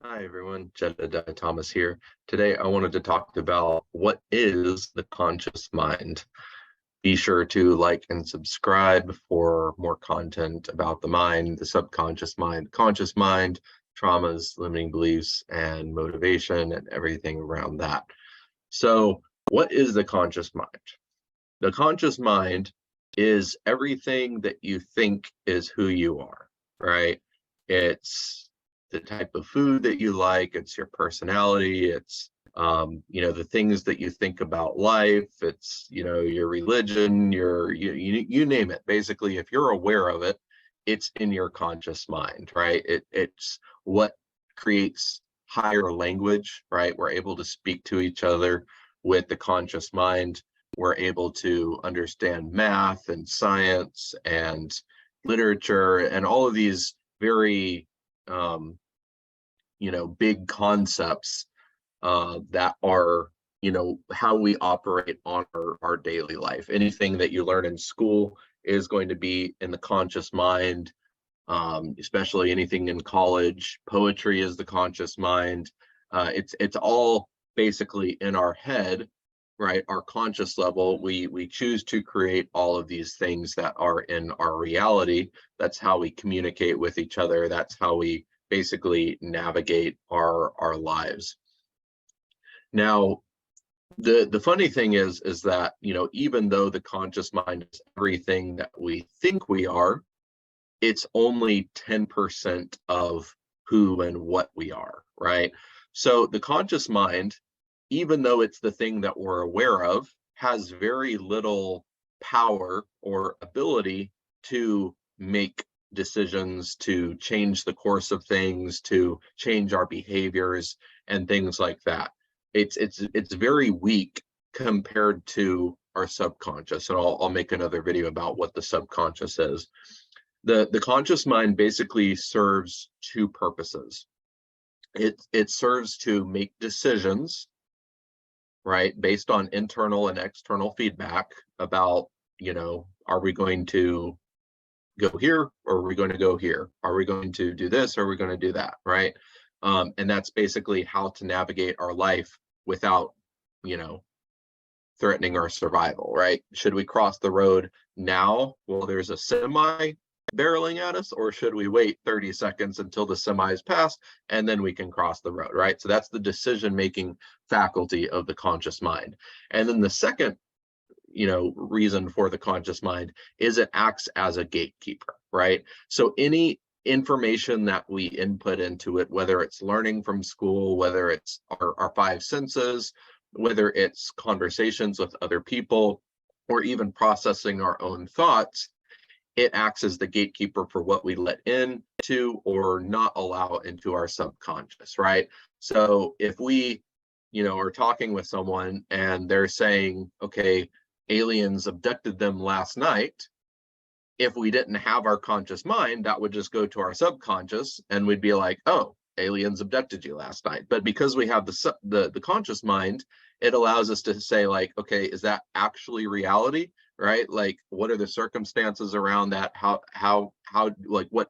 Hi everyone, Jedediah Thomas here. Today I wanted to talk about what is the conscious mind. Be sure to like and subscribe for more content about the mind, the subconscious mind, conscious mind, traumas, limiting beliefs, and motivation, and everything around that. So, what is the conscious mind? The conscious mind is everything that you think is who you are, right? It's the type of food that you like, it's your personality, it's the things that you think about life, it's your religion, you name it. Basically, if you're aware of it, it's in your conscious mind, right? It's what creates higher language, right? We're able to speak to each other with the conscious mind. We're able to understand math and science and literature and all of these very big concepts that are how we operate on our daily life. Anything that you learn in school is going to be in the conscious mind, especially anything in college. Poetry is the conscious mind. It's all basically in our head, right? Our conscious level. We choose to create all of these things that are in our reality. That's how we communicate with each other. That's how we basically navigate our lives. Now, the funny thing is that even though the conscious mind is everything that we think we are, it's only 10% of who and what we are, right? So the conscious mind, even though it's the thing that we're aware of, has very little power or ability to make decisions, to change the course of things, to change our behaviors and things like that. It's very weak compared to our subconscious, and I'll make another video about what the subconscious is. The conscious mind basically serves two purposes. It serves to make decisions, right, based on internal and external feedback about, are we going to go here or are we going to go here? Are we going to do this or are we going to do that, right? And that's basically how to navigate our life without, threatening our survival, right? Should we cross the road now while there's a semi barreling at us, or should we wait 30 seconds until the semi is passed and then we can cross the road, right? So that's the decision making faculty of the conscious mind. And then the second reason for the conscious mind is it acts as a gatekeeper, right? So any information that we input into it, whether it's learning from school, whether it's our five senses, whether it's conversations with other people, or even processing our own thoughts, it acts as the gatekeeper for what we let into or not allow into our subconscious, right? So if we, are talking with someone and they're saying, okay, aliens abducted them last night, if we didn't have our conscious mind, that would just go to our subconscious and we'd be like, oh, aliens abducted you last night. But because we have the conscious mind, it allows us to say, like, okay, is that actually reality, right? Like, what are the circumstances around that? How like, what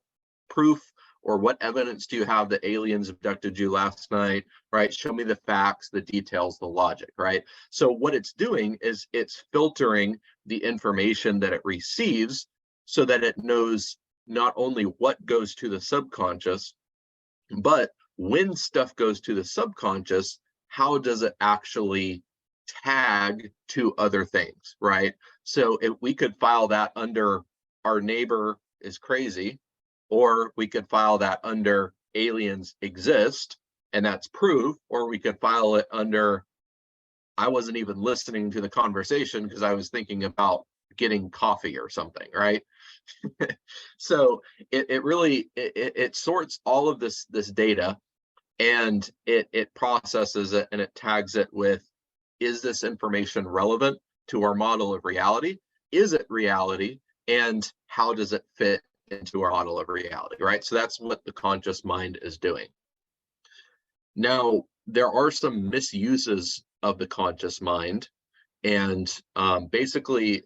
proof or what evidence do you have that aliens abducted you last night, right? Show me the facts, the details, the logic, right? So what it's doing is it's filtering the information that it receives so that it knows not only what goes to the subconscious, but when stuff goes to the subconscious, how does it actually tag to other things, right? So if we could file that under our neighbor is crazy, or we could file that under aliens exist, and that's proof, or we could file it under I wasn't even listening to the conversation because I was thinking about getting coffee or something, right? So it really it sorts all of this data, and it processes it and it tags it with, is this information relevant to our model of reality? Is it reality? And how does it fit into our model of reality, right? So that's what the conscious mind is doing. Now, there are some misuses of the conscious mind, and basically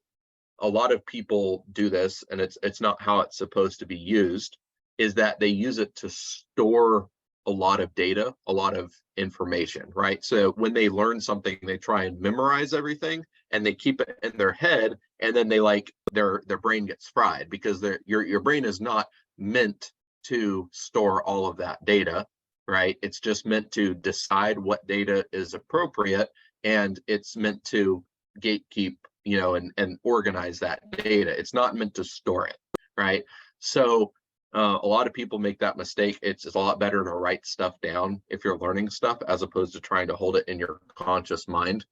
a lot of people do this, and it's not how it's supposed to be used, is that they use it to store a lot of data, a lot of information, right? So when they learn something, they try and memorize everything and they keep it in their head, and then they like their brain gets fried because your brain is not meant to store all of that data, right? It's just meant to decide what data is appropriate, and it's meant to gatekeep, and organize that data. It's not meant to store it, right? So a lot of people make that mistake. It's a lot better to write stuff down if you're learning stuff as opposed to trying to hold it in your conscious mind.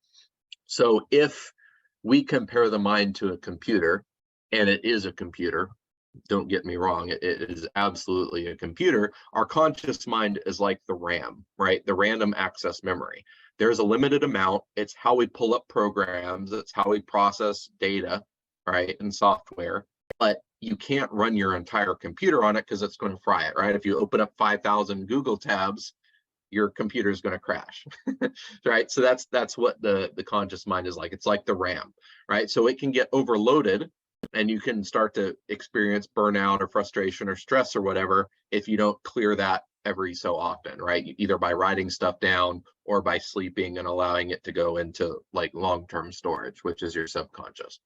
So if we compare the mind to a computer, and it is a computer, don't get me wrong, it is absolutely a computer. Our conscious mind is like the RAM, right? The random access memory. There's a limited amount. It's how we pull up programs. It's how we process data, right? And software. But you can't run your entire computer on it because it's going to fry it, right? If you open up 5,000 Google tabs, your computer is going to crash, right? So that's what the conscious mind is like. It's like the RAM, right? So it can get overloaded, and you can start to experience burnout or frustration or stress or whatever if you don't clear that every so often, right? Either by writing stuff down or by sleeping and allowing it to go into like long-term storage, which is your subconscious.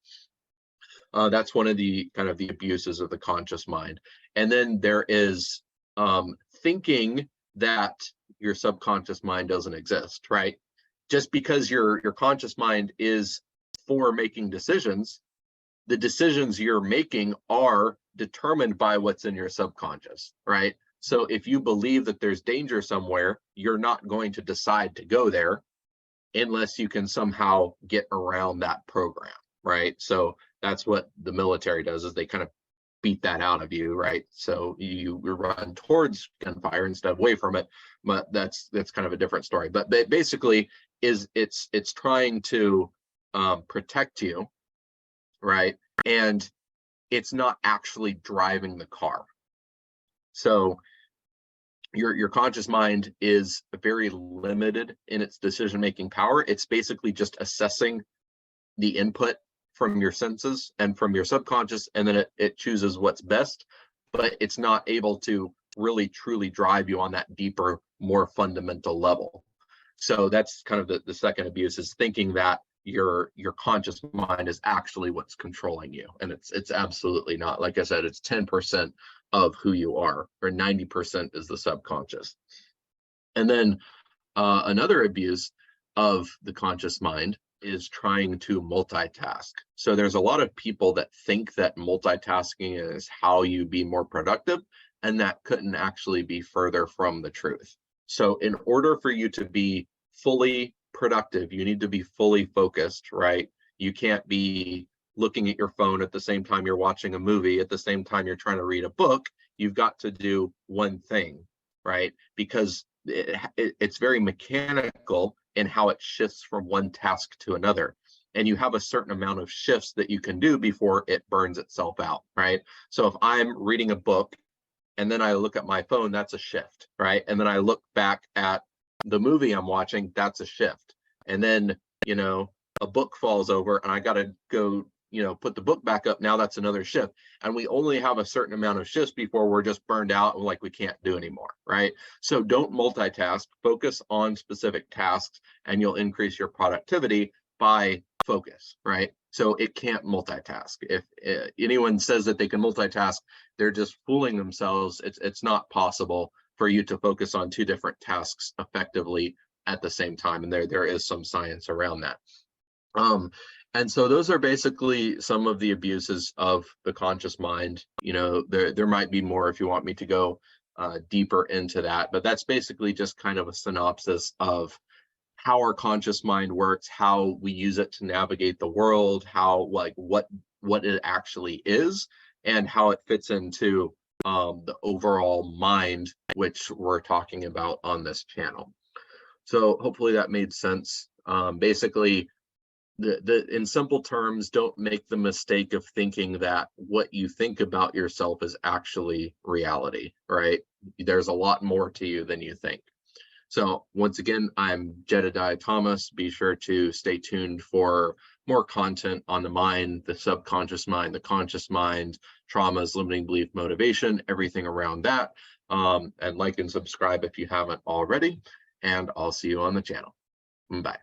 That's one of the kind of the abuses of the conscious mind. And then there is thinking that your subconscious mind doesn't exist, right? Just because your conscious mind is for making decisions, the decisions you're making are determined by what's in your subconscious, right? So if you believe that there's danger somewhere, you're not going to decide to go there unless you can somehow get around that program, right? So that's what the military does, is they kind of beat that out of you, right? So you run towards gunfire instead of away from it. But that's kind of a different story. But basically, it's trying to protect you, right? And it's not actually driving the car. So your conscious mind is very limited in its decision-making power. It's basically just assessing the input from your senses and from your subconscious, and then it chooses what's best, but it's not able to really truly drive you on that deeper, more fundamental level. So that's kind of the second abuse, is thinking that your conscious mind is actually what's controlling you, and it's absolutely not. Like I said, it's 10% of who you are, or 90% is the subconscious. And then another abuse of the conscious mind is trying to multitask. So there's a lot of people that think that multitasking is how you be more productive, and that couldn't actually be further from the truth. So in order for you to be fully productive, you need to be fully focused, right? You can't be looking at your phone at the same time you're watching a movie, at the same time you're trying to read a book. You've got to do one thing, right? Because it's very mechanical in how it shifts from one task to another. And you have a certain amount of shifts that you can do before it burns itself out, right? So if I'm reading a book and then I look at my phone, that's a shift, right? And then I look back at the movie I'm watching, that's a shift. And then, a book falls over and I got to go, put the book back up. Now that's another shift. And we only have a certain amount of shifts before we're just burned out and like we can't do anymore, right? So don't multitask, focus on specific tasks, and you'll increase your productivity by focus, right? So it can't multitask. If anyone says that they can multitask, they're just fooling themselves. It's not possible for you to focus on two different tasks effectively at the same time. And there is some science around that. And so those are basically some of the abuses of the conscious mind. There might be more if you want me to go deeper into that, but that's basically just kind of a synopsis of how our conscious mind works, how we use it to navigate the world, how what it actually is, and how it fits into the overall mind, which we're talking about on this channel. So hopefully that made sense. Basically, in simple terms, don't make the mistake of thinking that what you think about yourself is actually reality, right? There's a lot more to you than you think. So once again, I'm Jedediah Thomas. Be sure to stay tuned for more content on the mind, the subconscious mind, the conscious mind, traumas, limiting belief, motivation, everything around that. and like and subscribe if you haven't already, and I'll see you on the channel. Bye.